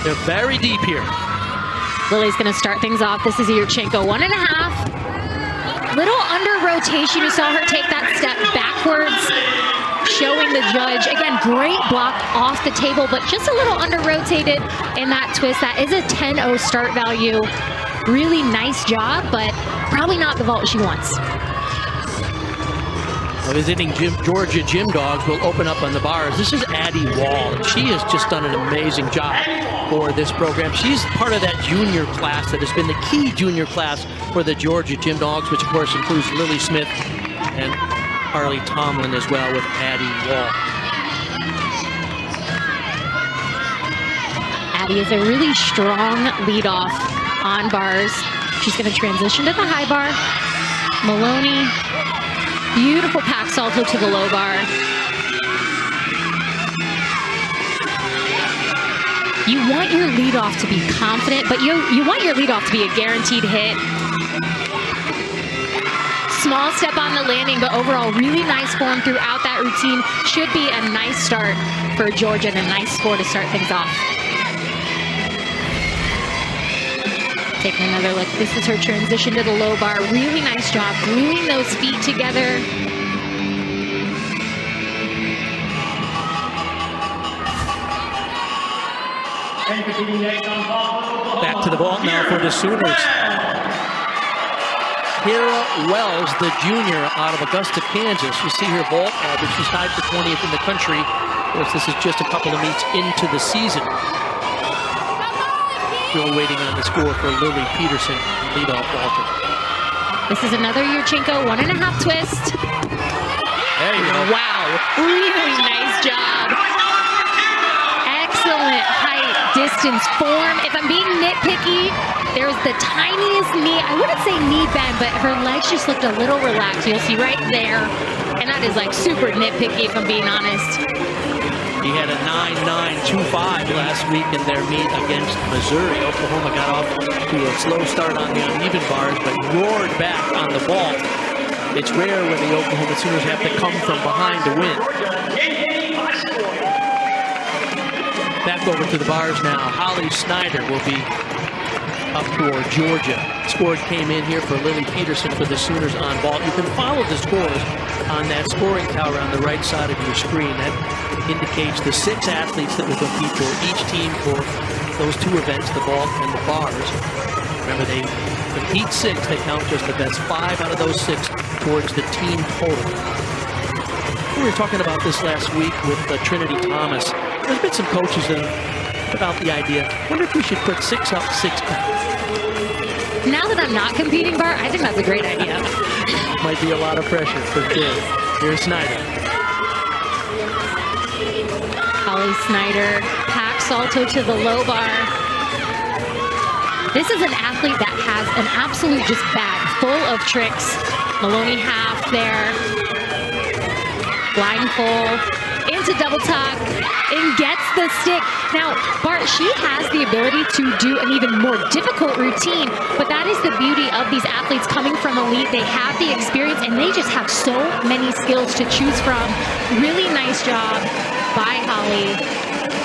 They're very deep here. Lily's going to start things off. This is Yurchenko, 1.5. Little under rotation. You saw her take that step backwards, showing the judge. Again, great block off the table, but just a little under rotated in that twist. That is a 10-0 start value. Really nice job, but probably not the vault she wants. Visiting Georgia Gym Dogs will open up on the bars. This is Addie Wall, and she has just done an amazing job for this program. She's part of that junior class that has been the key junior class for the Georgia Gym Dogs, which of course includes Lily Smith and Harley Tomlin as well with Addie Wall. Addie is a really strong leadoff on bars. She's going to transition to the high bar. Maloney. Beautiful pack salto to the low bar. You want your leadoff to be confident, but you want your leadoff to be a guaranteed hit. Small step on the landing, but overall really nice form throughout that routine. Should be a nice start for Georgia and a nice score to start things off. Taking another look. This is her transition to the low bar. Really nice job gluing those feet together. Back to the vault now for the Sooners. Kara Wells, the junior out of Augusta, Kansas. You see her vault, but she's tied for 20th in the country. Of course, this is just a couple of meets into the season. Still waiting on the score for Lily Peterson, leadoff vaulter. This is another Yurchenko 1.5 twist. There you go. Wow, really nice job. Excellent height, distance, form. If I'm being nitpicky, there's the tiniest knee, I wouldn't say knee bend, but her legs just looked a little relaxed. You'll see right there. And that is like super nitpicky if I'm being honest. He had a 9.925 last week in their meet against Missouri. Oklahoma got off to a slow start on the uneven bars, but roared back on the vault. It's rare when the Oklahoma Sooners have to come from behind to win. Back over to the bars now. Holly Snyder will be up for Georgia. Score came in here for Lily Peterson for the Sooners on vault. You can follow the scores on that scoring tower on the right side of your screen. That indicates the 6 athletes that will compete for each team for those 2 events, the vault and the bars. Remember, they compete 6, they count just the best 5 out of those 6 towards the team total. We were talking about this last week with Trinity Thomas. There's been some coaches that have put out the idea, wonder if we should put 6 up, 6 down. Now that I'm not competing, Bart, I think that's a great idea. Might be a lot of pressure for kids. Here's Snyder. Holly Snyder, pack salto to the low bar. This is an athlete that has an absolute just bag full of tricks. Maloney half there. Blindfold, into double tuck, and gets the stick. Now, Bart, she has the ability to do an even more difficult routine, but that is the beauty of these athletes coming from elite. They have the experience, and they just have so many skills to choose from. Really nice job by Holly.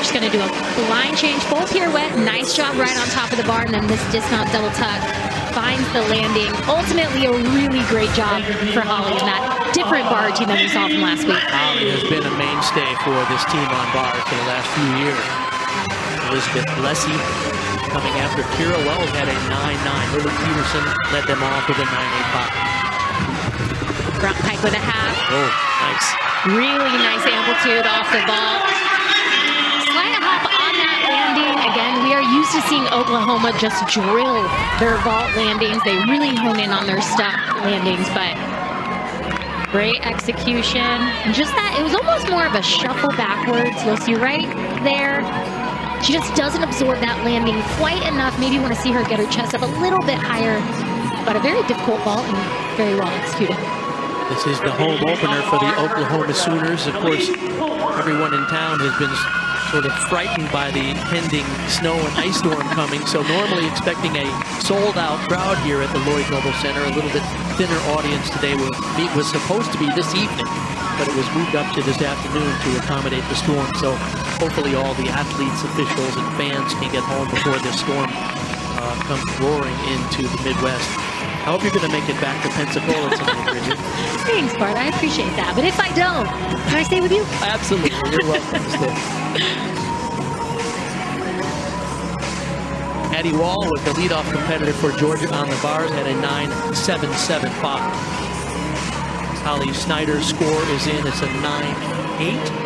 She's going to do a line change, full pirouette. Nice job right on top of the bar, and then this dismount double tuck finds the landing. Ultimately, a really great job for Holly in that different bar routine that we saw from last week. Holly has been a mainstay for this team on bars for the last few years. Elizabeth Blessy coming after. Kira Wells had a 9.9. Lily Peterson led them off with a 9.85. Front pike with a half. Oh, nice. Really nice amplitude off the vault. Slight hop on that landing. Again, we are used to seeing Oklahoma just drill their vault landings. They really hone in on their stuck landings, but great execution. And just that, it was almost more of a shuffle backwards. You'll see right there. She just doesn't absorb that landing quite enough. Maybe you want to see her get her chest up a little bit higher, but a very difficult vault and very well executed. This is the home opener for the Oklahoma Sooners. Of course, everyone in town has been sort of frightened by the pending snow and ice storm coming. So normally expecting a sold-out crowd here at the Lloyd Noble Center. A little bit thinner audience today. Was supposed to be this evening, but it was moved up to this afternoon to accommodate the storm. So hopefully all the athletes, officials, and fans can get home before this storm comes roaring into the Midwest. I hope you're going to make it back to Pensacola tonight, Bridget. Thanks, Bart. I appreciate that. But if I don't, can I stay with you? Absolutely. You're welcome to stay. Addie Wall was the leadoff competitor for Georgia on the bars at a 9.775. Holly Snyder's score is in. It's a 9.8.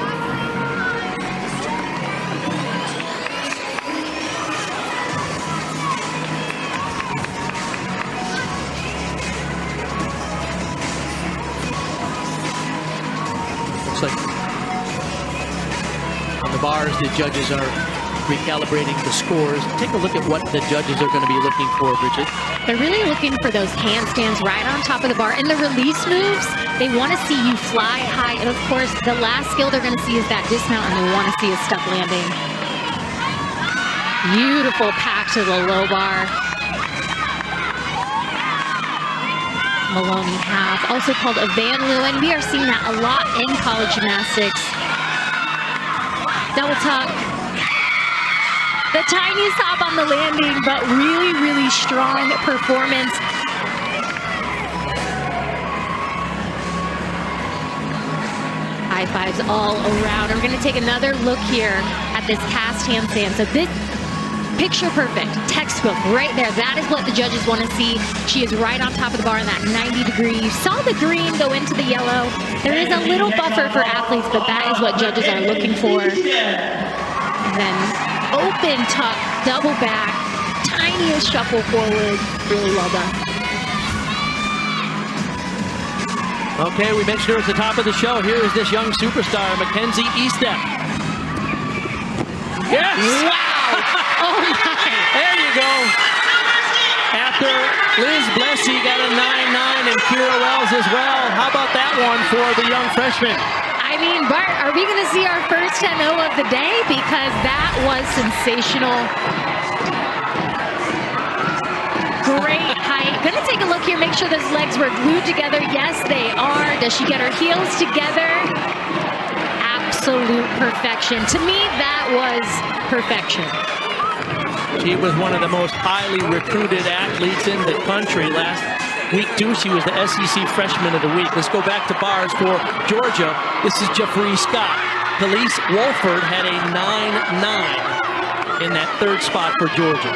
Like on the bars, the judges are recalibrating the scores. Take a look at what the judges are going to be looking for, Bridget. They're really looking for those handstands right on top of the bar. And the release moves, they want to see you fly high. And of course, the last skill they're going to see is that dismount, and they want to see a stuck landing. Beautiful pack to the low bar. Maloney half, also called a Van Leeuwen. We are seeing that a lot in college gymnastics. Double tuck. The tiniest hop on the landing, but really, really strong performance. High fives all around. We're going to take another look here at this cast handstand. So this picture perfect, textbook right there. That is what the judges want to see. She is right on top of the bar in that 90 degree. You saw the green go into the yellow. There is a little buffer for athletes, but that is what judges are looking for. And then open tuck, double back, tiniest shuffle forward. Really well done. Okay, we mentioned her at the top of the show. Here is this young superstar, Mackenzie Estep. Yes! Wow! Oh my! There you go. After Liz Blessy got a 9.9 and Kira Wells as well. How about that one for the young freshman? I mean, Bart, are we going to see our first 10-0 of the day? Because that was sensational. Great height. Going to take a look here, make sure those legs were glued together. Yes, they are. Does she get her heels together? Absolute perfection. To me, that was perfection. She was one of the most highly recruited athletes in the country last week, too. She was the SEC Freshman of the Week. Let's go back to bars for Georgia. This is Jeffrey Scott. Police Wolford had a 9.9 in that third spot for Georgia.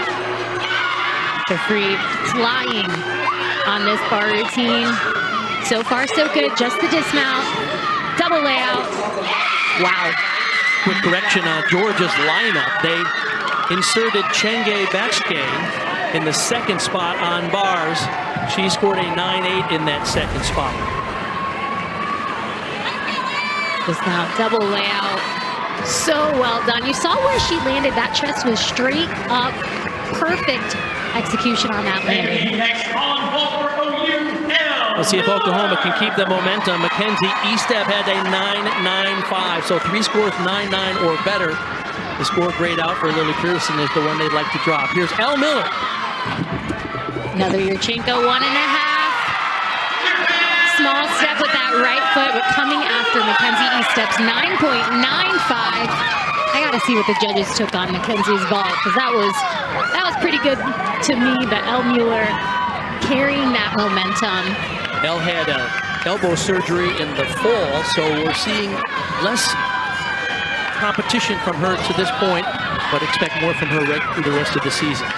Jeffrey flying on this bar routine. So far, so good. Just the dismount. Double layout. Wow. Quick correction on Georgia's lineup. They inserted Chenge Bakske in the second spot on bars. She scored a 9.8 in that second spot. Just now, double layout. So well done. You saw where she landed. That chest was straight up. Perfect execution on that landing. We'll see if Oklahoma can keep the momentum. Mackenzie Estep had a 9.95, so 3 scores 9.9 or better. The score grade out for Lily Pearson is the one they'd like to drop. Here's Elle Miller. Another Yurchenko 1.5. Small step with that right foot, but coming after Mackenzie Estep's 9.95. I got to see what the judges took on Mackenzie's ball, because that was pretty good to me, but Elle Mueller carrying that momentum. Elle had elbow surgery in the fall, so we're seeing less competition from her to this point, but expect more from her right through the rest of the season.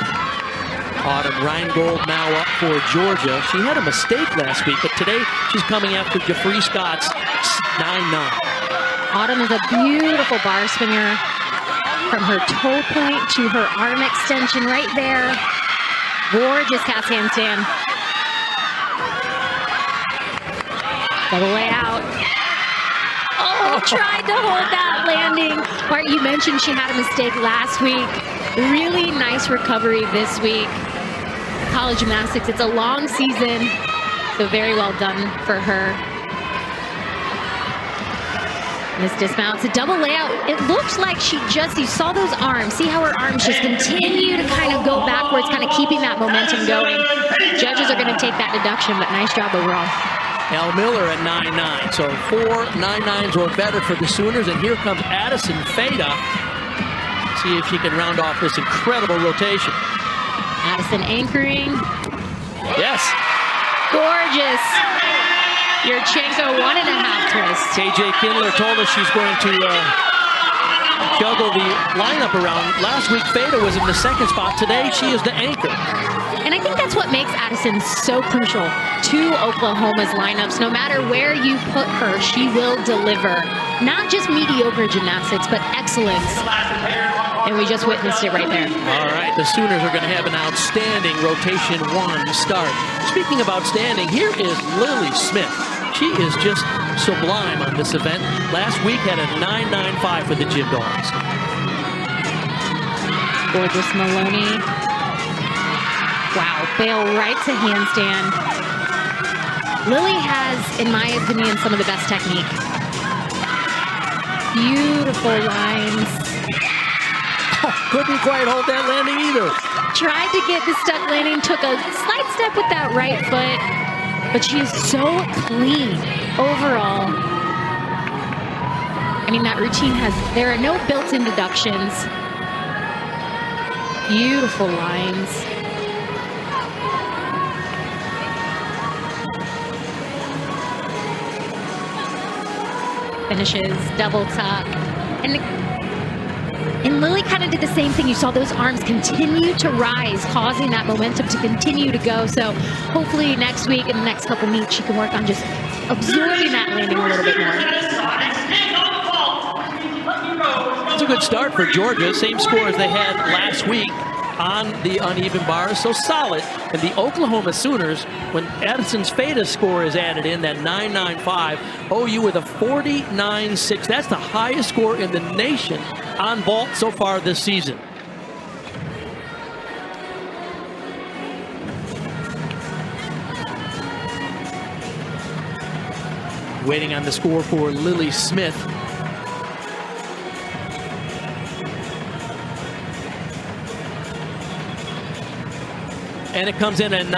Autumn Rheingold now up for Georgia. She had a mistake last week, but today she's coming after Jeffrey Scott's 9.9. Autumn is a beautiful bar swinger from her toe point to her arm extension right there. Gorgeous cast handstand. Double layout. Oh, tried to hold that landing. Bart, you mentioned she had a mistake last week. Really nice recovery this week. College gymnastics, it's a long season, so very well done for her. This dismounts, a double layout. It looks like she just, you saw those arms. See how her arms just continue to kind of go backwards, kind of keeping that momentum going. Judges are going to take that deduction, but nice job overall. Al Miller at 9'9". So 4 9'9s or better for the Sooners. And here comes Addison Feda. See if she can round off this incredible rotation. Addison anchoring. Yes. Gorgeous. Yurchenko 1.5 twist. KJ Kindler told us she's going to juggle the lineup around. Last week, Feda was in the second spot. Today, she is the anchor. And I think that's what makes Addison so crucial to Oklahoma's lineups. No matter where you put her, she will deliver. Not just mediocre gymnastics, but excellence. And we just witnessed it right there. All right, the Sooners are going to have an outstanding rotation 1 start. Speaking of outstanding, here is Lily Smith. She is just sublime on this event. Last week had a 9.95 for the Gym Dogs. Gorgeous Maloney. Wow, bail right to handstand. Lily has, in my opinion, some of the best technique. Beautiful lines. Oh, couldn't quite hold that landing either. Tried to get the stuck landing, took a slight step with that right foot, but she is so clean overall. I mean, that routine there are no built-in deductions. Beautiful lines. Finishes, double tuck. And Lily kind of did the same thing. You saw those arms continue to rise, causing that momentum to continue to go. So hopefully next week and the next couple meets, she can work on just absorbing that landing a little bit more. It's a good start for Georgia. Same score as they had last week on the uneven bars, so solid. And the Oklahoma Sooners, when Addison's Feda score is added in, that 9.95, OU with a 49.6. That's the highest score in the nation on vault so far this season. Waiting on the score for Lily Smith. And it comes in at 9.